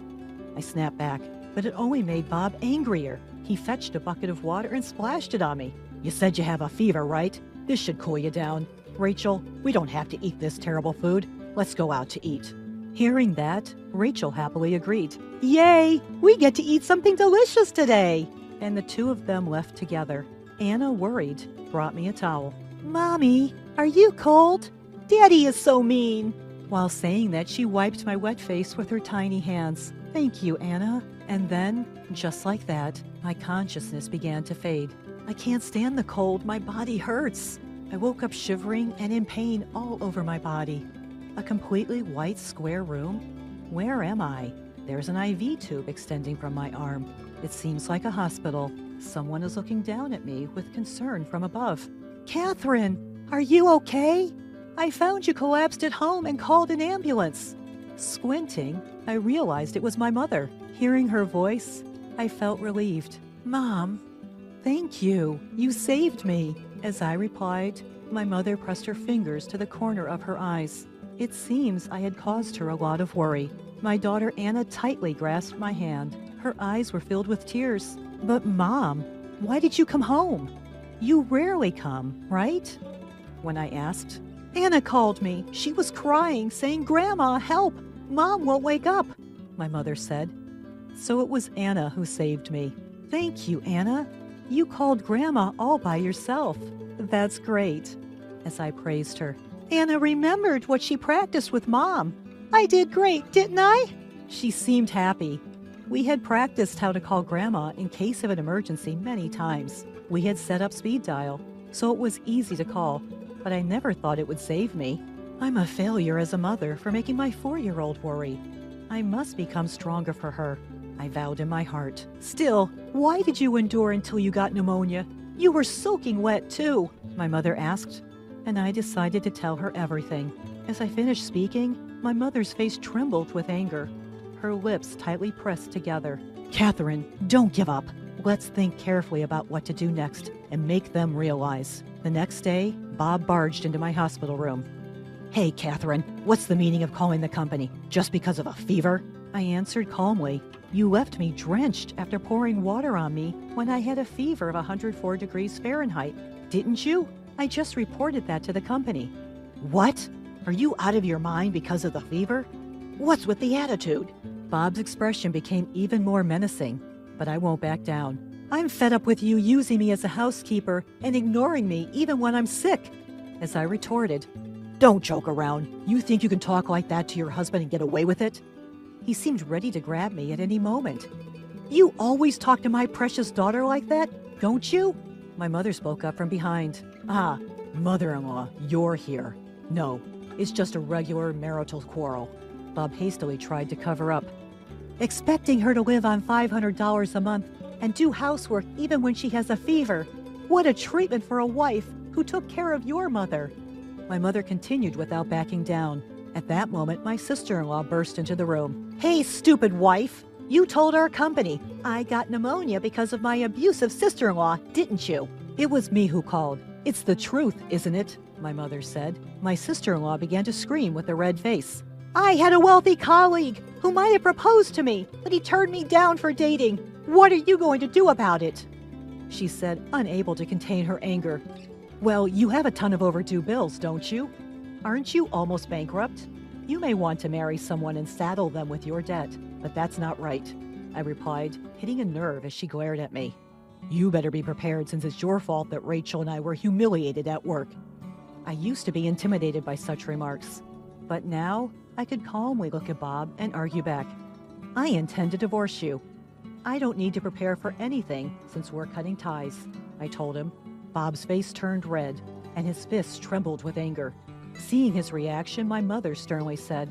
I snapped back, but it only made Bob angrier. He fetched a bucket of water and splashed it on me. "You said you have a fever, right? This should cool you down. Rachel, we don't have to eat this terrible food. Let's go out to eat." Hearing that, Rachel happily agreed. "Yay! We get to eat something delicious today!" And the two of them left together. Anna, worried, brought me a towel. "Mommy, are you cold? Daddy is so mean." While saying that, she wiped my wet face with her tiny hands. "Thank you, Anna." And then, just like that, my consciousness began to fade. I can't stand the cold. My body hurts. I woke up shivering and in pain all over my body. A completely white square room? Where am I? There's an IV tube extending from my arm. It seems like a hospital. Someone is looking down at me with concern from above. "Catherine, are you okay? I found you collapsed at home and called an ambulance." Squinting, I realized it was my mother. Hearing her voice, I felt relieved. "Mom, thank you. You saved me." As I replied, my mother pressed her fingers to the corner of her eyes. It seems I had caused her a lot of worry. My daughter Anna tightly grasped my hand. Her eyes were filled with tears. "But Mom, why did you come home? You rarely come, right?" When I asked, "Anna called me. She was crying, saying, 'Grandma, help! Mom won't wake up,'" my mother said. So it was Anna who saved me. "Thank you, Anna. You called Grandma all by yourself. That's great." As I praised her, "Anna remembered what she practiced with Mom. I did great, didn't I?" She seemed happy. We had practiced how to call Grandma in case of an emergency many times. We had set up speed dial, so it was easy to call, but I never thought it would save me. I'm a failure as a mother for making my 4-year-old worry. I must become stronger for her, I vowed in my heart. "Still, why did you endure until you got pneumonia? You were soaking wet, too," my mother asked, and I decided to tell her everything. As I finished speaking, my mother's face trembled with anger. Her lips tightly pressed together. "Catherine, don't give up. Let's think carefully about what to do next and make them realize." The next day, Bob barged into my hospital room. "Hey, Catherine, what's the meaning of calling the company? Just because of a fever?" I answered calmly. "You left me drenched after pouring water on me when I had a fever of 104 degrees Fahrenheit, didn't you? I just reported that to the company." "What? Are you out of your mind because of the fever? What's with the attitude?" Bob's expression became even more menacing, but I won't back down. "I'm fed up with you using me as a housekeeper and ignoring me even when I'm sick." As I retorted, "Don't joke around. You think you can talk like that to your husband and get away with it?" He seemed ready to grab me at any moment. "You always talk to my precious daughter like that, don't you?" My mother spoke up from behind. "Ah, mother-in-law, you're here. No, it's just a regular marital quarrel." Bob hastily tried to cover up. "Expecting her to live on $500 a month and do housework even when she has a fever. What a treatment for a wife who took care of your mother." My mother continued without backing down. At that moment, my sister-in-law burst into the room. "Hey, stupid wife! You told our company I got pneumonia because of my abusive sister-in-law, didn't you?" "It was me who called. It's the truth, isn't it?" my mother said. My sister-in-law began to scream with a red face. "I had a wealthy colleague who might have proposed to me, but he turned me down for dating. What are you going to do about it?" she said, unable to contain her anger. "Well, you have a ton of overdue bills, don't you? Aren't you almost bankrupt? You may want to marry someone and saddle them with your debt, but that's not right," I replied, hitting a nerve as she glared at me. "You better be prepared since it's your fault that Rachel and I were humiliated at work." I used to be intimidated by such remarks, but now I could calmly look at Bob and argue back. "I intend to divorce you. I don't need to prepare for anything since we're cutting ties," I told him. Bob's face turned red, and his fists trembled with anger. Seeing his reaction, my mother sternly said,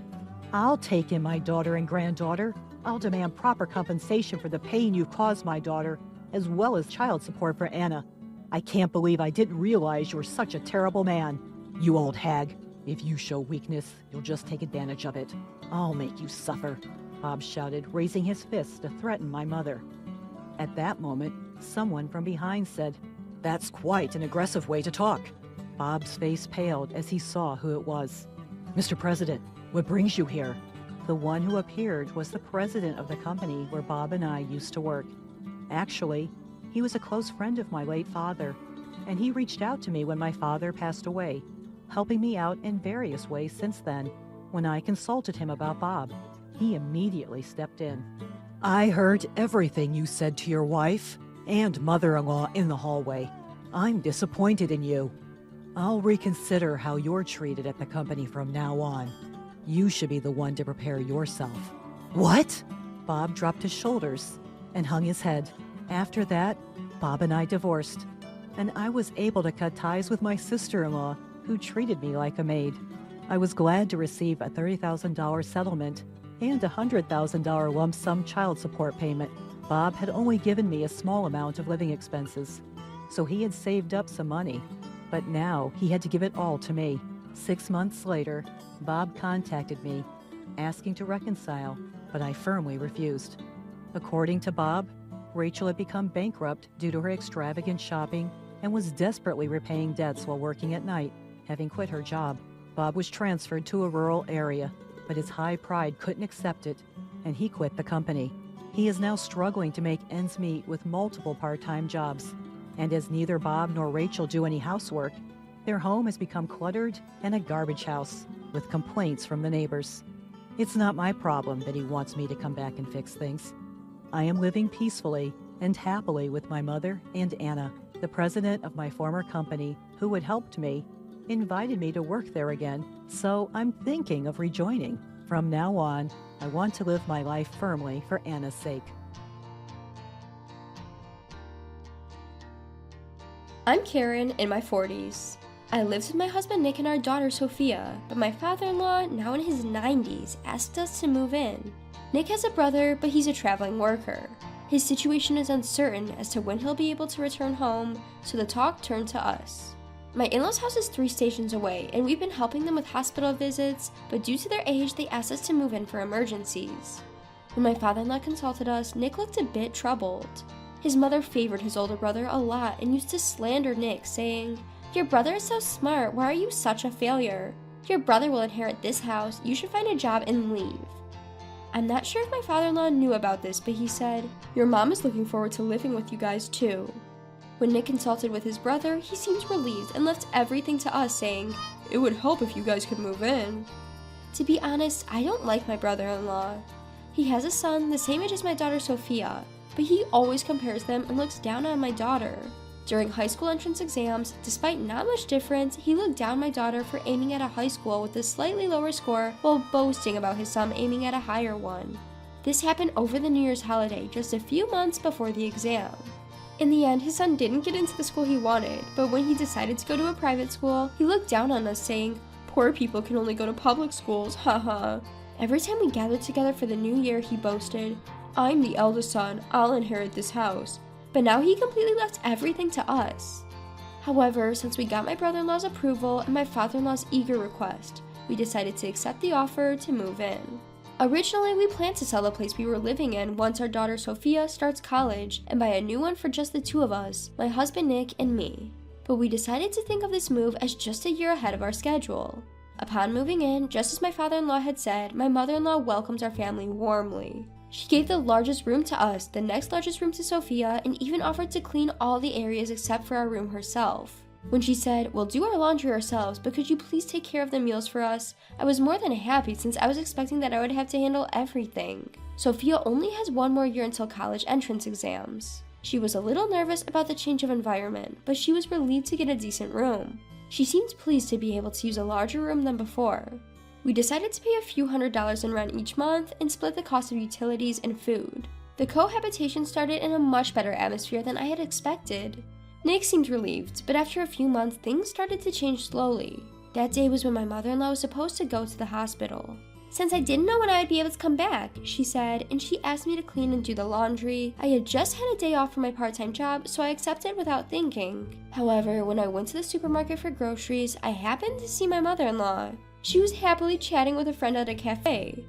"I'll take in my daughter and granddaughter. I'll demand proper compensation for the pain you've caused my daughter, as well as child support for Anna. I can't believe I didn't realize you were such a terrible man. You old hag. If you show weakness, you'll just take advantage of it. I'll make you suffer, Bob shouted, raising his fist to threaten my mother. At that moment, someone from behind said, "That's quite an aggressive way to talk." Bob's face paled as he saw who it was. "Mr. President, what brings you here?" The one who appeared was the president of the company where Bob and I used to work. Actually, he was a close friend of my late father, and he reached out to me when my father passed away, helping me out in various ways since then. When I consulted him about Bob, he immediately stepped in. "I heard everything you said to your wife and mother-in-law in the hallway. I'm disappointed in you. I'll reconsider how you're treated at the company from now on. You should be the one to prepare yourself." "What?" Bob dropped his shoulders and hung his head. After that, Bob and I divorced, and I was able to cut ties with my sister-in-law, who treated me like a maid. I was glad to receive a $30,000 settlement and a $100,000 lump sum child support payment. Bob had only given me a small amount of living expenses, so he had saved up some money, but now he had to give it all to me. 6 months later, Bob contacted me, asking to reconcile, but I firmly refused. According to Bob, Rachel had become bankrupt due to her extravagant shopping and was desperately repaying debts while working at night, having quit her job. Bob was transferred to a rural area, but his high pride couldn't accept it, and he quit the company. He is now struggling to make ends meet with multiple part-time jobs, and as neither Bob nor Rachel do any housework, their home has become cluttered and a garbage house, with complaints from the neighbors. It's not my problem that he wants me to come back and fix things. I am living peacefully and happily with my mother and Anna. The president of my former company, who had helped me, invited me to work there again, so I'm thinking of rejoining. From now on, I want to live my life firmly for Anna's sake. I'm Karen, in my 40s. I lived with my husband Nick and our daughter Sophia, but my father-in-law, now in his 90s, asked us to move in. Nick has a brother, but he's a traveling worker. His situation is uncertain as to when he'll be able to return home, so the talk turned to us. My in-laws' house is 3 stations away, and we've been helping them with hospital visits, but due to their age, they asked us to move in for emergencies. When my father-in-law consulted us, Nick looked a bit troubled. His mother favored his older brother a lot and used to slander Nick, saying, "Your brother is so smart, why are you such a failure? Your brother will inherit this house, you should find a job and leave." I'm not sure if my father-in-law knew about this, but he said, "Your mom is looking forward to living with you guys too." When Nick consulted with his brother, he seemed relieved and left everything to us, saying, "It would help if you guys could move in." To be honest, I don't like my brother-in-law. He has a son the same age as my daughter Sophia, but he always compares them and looks down on my daughter. During high school entrance exams, despite not much difference, he looked down my daughter for aiming at a high school with a slightly lower score while boasting about his son aiming at a higher one. This happened over the New Year's holiday, just a few months before the exam. In the end, his son didn't get into the school he wanted, but when he decided to go to a private school, he looked down on us saying, "Poor people can only go to public schools, haha." Every time we gathered together for the new year, he boasted, "I'm the eldest son, I'll inherit this house." But now he completely left everything to us. However, since we got my brother-in-law's approval and my father-in-law's eager request, we decided to accept the offer to move in. Originally, we planned to sell the place we were living in once our daughter Sophia starts college and buy a new one for just the 2 of us, my husband Nick and me. But we decided to think of this move as just a year ahead of our schedule. Upon moving in, just as my father-in-law had said, my mother-in-law welcomed our family warmly. She gave the largest room to us, the next largest room to Sophia, and even offered to clean all the areas except for our room herself. When she said, "We'll do our laundry ourselves, but could you please take care of the meals for us?" I was more than happy since I was expecting that I would have to handle everything. Sophia only has 1 more year until college entrance exams. She was a little nervous about the change of environment, but she was relieved to get a decent room. She seemed pleased to be able to use a larger room than before. We decided to pay a few $100s in rent each month and split the cost of utilities and food. The cohabitation started in a much better atmosphere than I had expected. Nick seemed relieved, but after a few months, things started to change slowly. That day was when my mother-in-law was supposed to go to the hospital. Since I didn't know when I would be able to come back, she said, and she asked me to clean and do the laundry. I had just had a day off from my part-time job, so I accepted without thinking. However, when I went to the supermarket for groceries, I happened to see my mother-in-law. She was happily chatting with a friend at a cafe.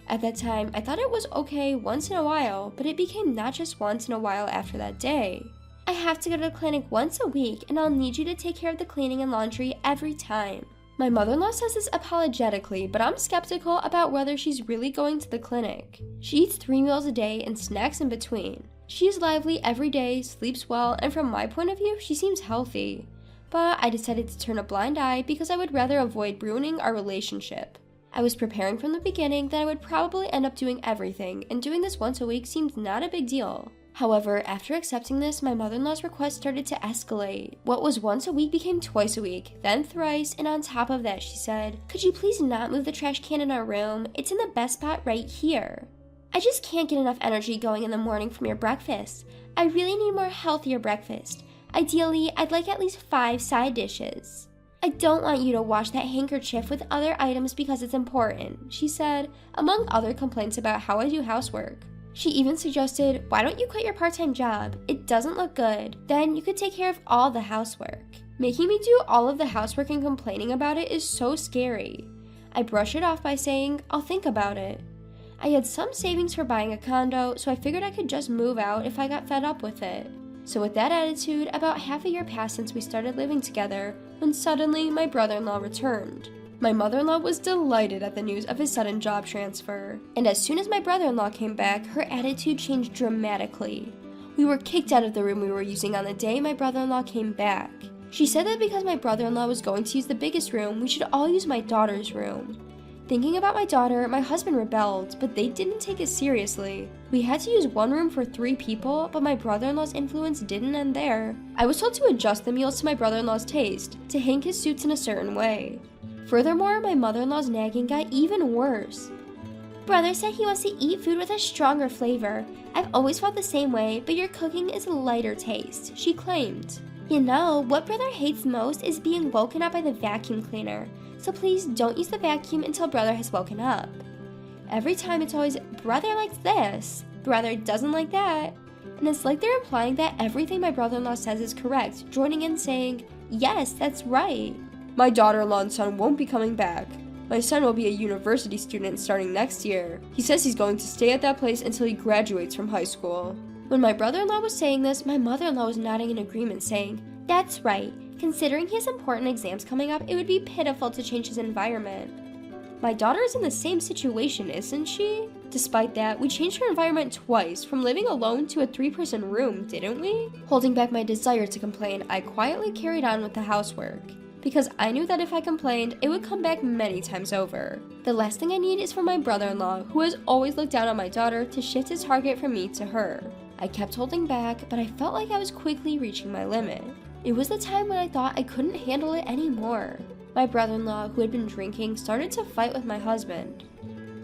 At that time, I thought it was okay once in a while, but it became not just once in a while after that day. I have to go to the clinic once a week, and I'll need you to take care of the cleaning and laundry every time. My mother-in-law says this apologetically, but I'm skeptical about whether she's really going to the clinic. She eats 3 meals a day and snacks in between. She is lively every day, sleeps well, and from my point of view, she seems healthy. But I decided to turn a blind eye because I would rather avoid ruining our relationship. I was preparing from the beginning that I would probably end up doing everything, and doing this once a week seemed not a big deal. However, after accepting this, my mother-in-law's request started to escalate. What was once a week became twice a week, then thrice, and on top of that, she said, "Could you please not move the trash can in our room? It's in the best spot right here. I just can't get enough energy going in the morning from your breakfast. I really need more healthier breakfast. Ideally, I'd like at least 5 side dishes. I don't want you to wash that handkerchief with other items because it's important," she said, among other complaints about how I do housework. She even suggested, "Why don't you quit your part-time job? It doesn't look good. Then you could take care of all the housework." Making me do all of the housework and complaining about it is so scary. I brush it off by saying, "I'll think about it." I had some savings for buying a condo, so I figured I could just move out if I got fed up with it. So with that attitude, about half a year passed since we started living together, when suddenly my brother-in-law returned. My mother-in-law was delighted at the news of his sudden job transfer, and as soon as my brother-in-law came back, her attitude changed dramatically. We were kicked out of the room we were using on the day my brother-in-law came back. She said that because my brother-in-law was going to use the biggest room, we should all use my daughter's room. Thinking about my daughter, my husband rebelled, but they didn't take it seriously. We had to use one room for 3 people, but my brother-in-law's influence didn't end there. I was told to adjust the meals to my brother-in-law's taste, to hang his suits in a certain way. Furthermore, my mother-in-law's nagging got even worse. "Brother said he wants to eat food with a stronger flavor. I've always felt the same way, but your cooking is a lighter taste," she claimed. "You know, what brother hates most is being woken up by the vacuum cleaner, so please don't use the vacuum until brother has woken up." Every time it's always, "Brother likes this, brother doesn't like that," and it's like they're implying that everything my brother-in-law says is correct, joining in saying, "Yes, that's right." "My daughter-in-law and son won't be coming back. My son will be a university student starting next year. He says he's going to stay at that place until he graduates from high school." When my brother-in-law was saying this, my mother-in-law was nodding in agreement, saying, "That's right. Considering he has important exams coming up, it would be pitiful to change his environment." My daughter is in the same situation, isn't she? Despite that, we changed her environment twice, from living alone to a 3-person room, didn't we? Holding back my desire to complain, I quietly carried on with the housework, because I knew that if I complained, it would come back many times over. The last thing I need is for my brother-in-law, who has always looked down on my daughter, to shift his target from me to her. I kept holding back, but I felt like I was quickly reaching my limit. It was the time when I thought I couldn't handle it anymore. My brother-in-law, who had been drinking, started to fight with my husband.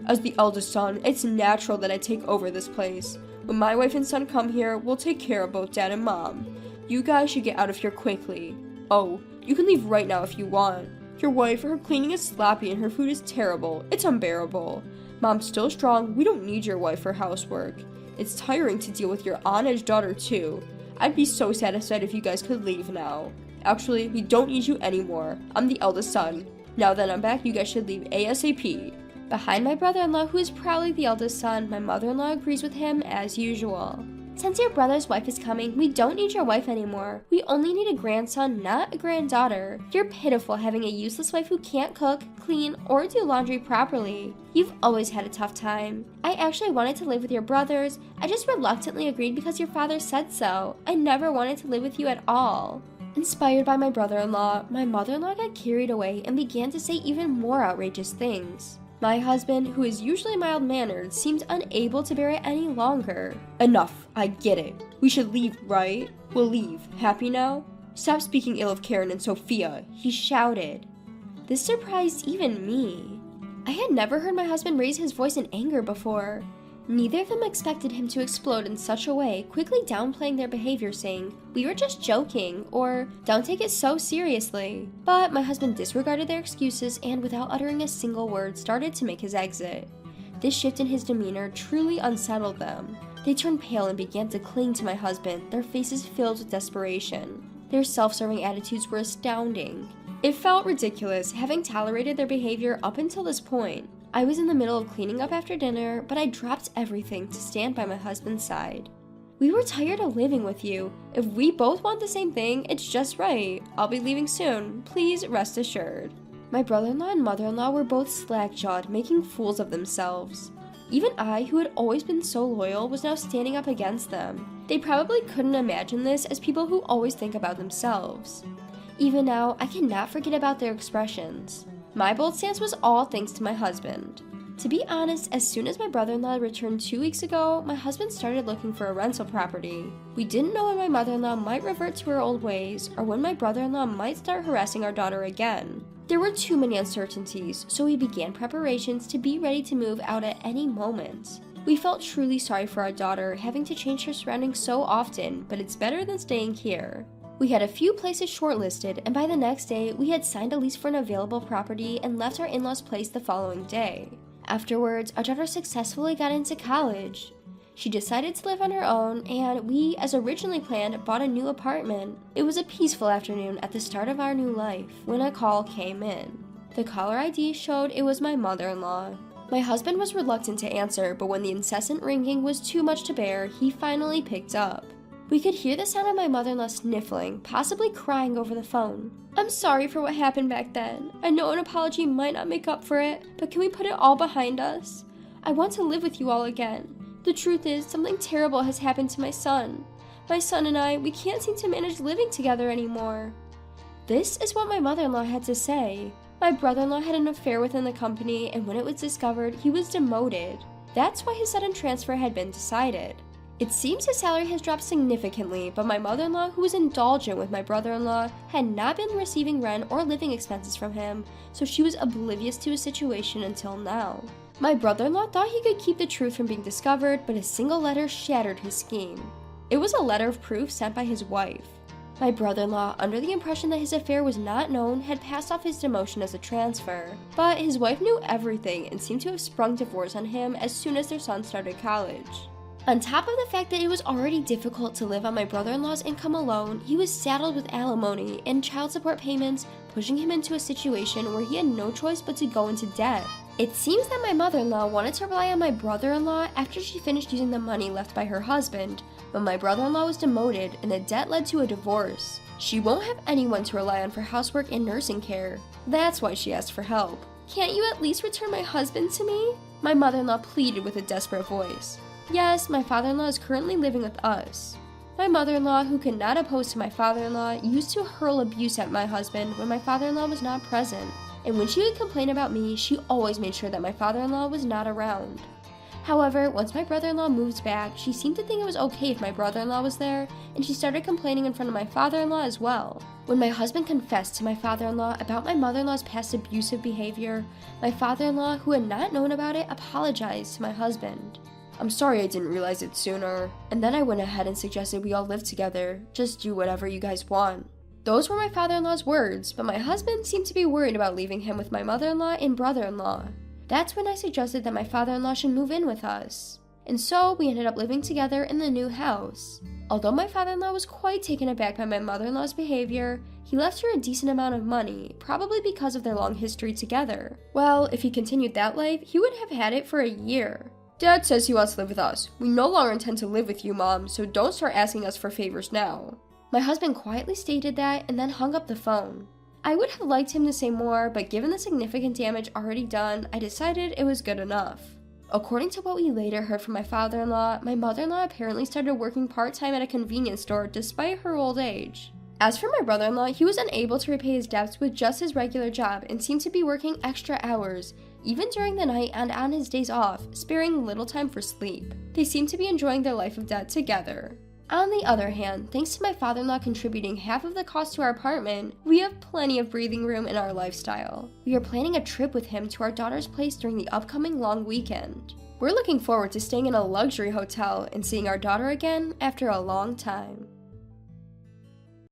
"As the eldest son, it's natural that I take over this place. When my wife and son come here, we'll take care of both dad and mom. You guys should get out of here quickly. Oh, you can leave right now if you want. Your wife, her cleaning is sloppy and her food is terrible. It's unbearable. Mom's still strong. We don't need your wife for housework. It's tiring to deal with your on-edge daughter too. I'd be so satisfied if you guys could leave now. Actually, we don't need you anymore. I'm the eldest son. Now that I'm back, you guys should leave ASAP." Behind my brother-in-law, who is proudly the eldest son, my mother-in-law agrees with him as usual. "Since your brother's wife is coming, we don't need your wife anymore. We only need a grandson, not a granddaughter. You're pitiful having a useless wife who can't cook, clean, or do laundry properly. You've always had a tough time. I actually wanted to live with your brothers. I just reluctantly agreed because your father said so. I never wanted to live with you at all." Inspired by my brother-in-law, my mother-in-law got carried away and began to say even more outrageous things. My husband, who is usually mild-mannered, seemed unable to bear it any longer. "Enough, I get it. We should leave, right? We'll leave. Happy now? Stop speaking ill of Karen and Sophia," he shouted. This surprised even me. I had never heard my husband raise his voice in anger before. Neither of them expected him to explode in such a way, quickly downplaying their behavior, saying, "We were just joking," or "Don't take it so seriously." But my husband disregarded their excuses and, without uttering a single word, started to make his exit. This shift in his demeanor truly unsettled them. They turned pale and began to cling to my husband, their faces filled with desperation. Their self-serving attitudes were astounding. It felt ridiculous, having tolerated their behavior up until this point. I was in the middle of cleaning up after dinner, but I dropped everything to stand by my husband's side. "We were tired of living with you. If we both want the same thing, it's just right. I'll be leaving soon. Please rest assured." My brother-in-law and mother-in-law were both slack-jawed, making fools of themselves. Even I, who had always been so loyal, was now standing up against them. They probably couldn't imagine this as people who always think about themselves. Even now, I cannot forget about their expressions. My bold stance was all thanks to my husband. To be honest, as soon as my brother-in-law returned 2 weeks ago, my husband started looking for a rental property. We didn't know when my mother-in-law might revert to her old ways, or when my brother-in-law might start harassing our daughter again. There were too many uncertainties, so we began preparations to be ready to move out at any moment. We felt truly sorry for our daughter, having to change her surroundings so often, but it's better than staying here. We had a few places shortlisted, and by the next day, we had signed a lease for an available property and left our in-laws' place the following day. Afterwards, our daughter successfully got into college. She decided to live on her own, and we, as originally planned, bought a new apartment. It was a peaceful afternoon at the start of our new life when a call came in. The caller ID showed it was my mother-in-law. My husband was reluctant to answer, but when the incessant ringing was too much to bear, he finally picked up. We could hear the sound of my mother-in-law sniffling, possibly crying over the phone. "I'm sorry for what happened back then. I know an apology might not make up for it, but can we put it all behind us? I want to live with you all again. The truth is, something terrible has happened to my son. My son and I, we can't seem to manage living together anymore." This is what my mother-in-law had to say. My brother-in-law had an affair within the company, and when it was discovered, he was demoted. That's why his sudden transfer had been decided. It seems his salary has dropped significantly, but my mother-in-law, who was indulgent with my brother-in-law, had not been receiving rent or living expenses from him, so she was oblivious to his situation until now. My brother-in-law thought he could keep the truth from being discovered, but a single letter shattered his scheme. It was a letter of proof sent by his wife. My brother-in-law, under the impression that his affair was not known, had passed off his demotion as a transfer, but his wife knew everything and seemed to have sprung divorce on him as soon as their son started college. On top of the fact that it was already difficult to live on my brother-in-law's income alone, he was saddled with alimony and child support payments, pushing him into a situation where he had no choice but to go into debt. It seems that my mother-in-law wanted to rely on my brother-in-law after she finished using the money left by her husband, but my brother-in-law was demoted and the debt led to a divorce. She won't have anyone to rely on for housework and nursing care. That's why she asked for help. "Can't you at least return my husband to me?" My mother-in-law pleaded with a desperate voice. Yes, my father-in-law is currently living with us. My mother-in-law, who could not oppose to my father-in-law, used to hurl abuse at my husband when my father-in-law was not present. And when she would complain about me, she always made sure that my father-in-law was not around. However, once my brother-in-law moved back, she seemed to think it was okay if my brother-in-law was there, and she started complaining in front of my father-in-law as well. When my husband confessed to my father-in-law about my mother-in-law's past abusive behavior, my father-in-law, who had not known about it, apologized to my husband. "I'm sorry I didn't realize it sooner. And then I went ahead and suggested we all live together. Just do whatever you guys want." Those were my father-in-law's words, but my husband seemed to be worried about leaving him with my mother-in-law and brother-in-law. That's when I suggested that my father-in-law should move in with us. And so we ended up living together in the new house. Although my father-in-law was quite taken aback by my mother-in-law's behavior, he left her a decent amount of money, probably because of their long history together. Well, if he continued that life, he would have had it for a year. "Dad says he wants to live with us. We no longer intend to live with you, Mom, so don't start asking us for favors now." My husband quietly stated that and then hung up the phone. I would have liked him to say more, but given the significant damage already done, I decided it was good enough. According to what we later heard from my father-in-law, my mother-in-law apparently started working part-time at a convenience store despite her old age. As for my brother-in-law, he was unable to repay his debts with just his regular job and seemed to be working extra hours, even during the night and on his days off, sparing little time for sleep. They seemed to be enjoying their life of debt together. On the other hand, thanks to my father-in-law contributing half of the cost to our apartment, we have plenty of breathing room in our lifestyle. We are planning a trip with him to our daughter's place during the upcoming long weekend. We're looking forward to staying in a luxury hotel and seeing our daughter again after a long time.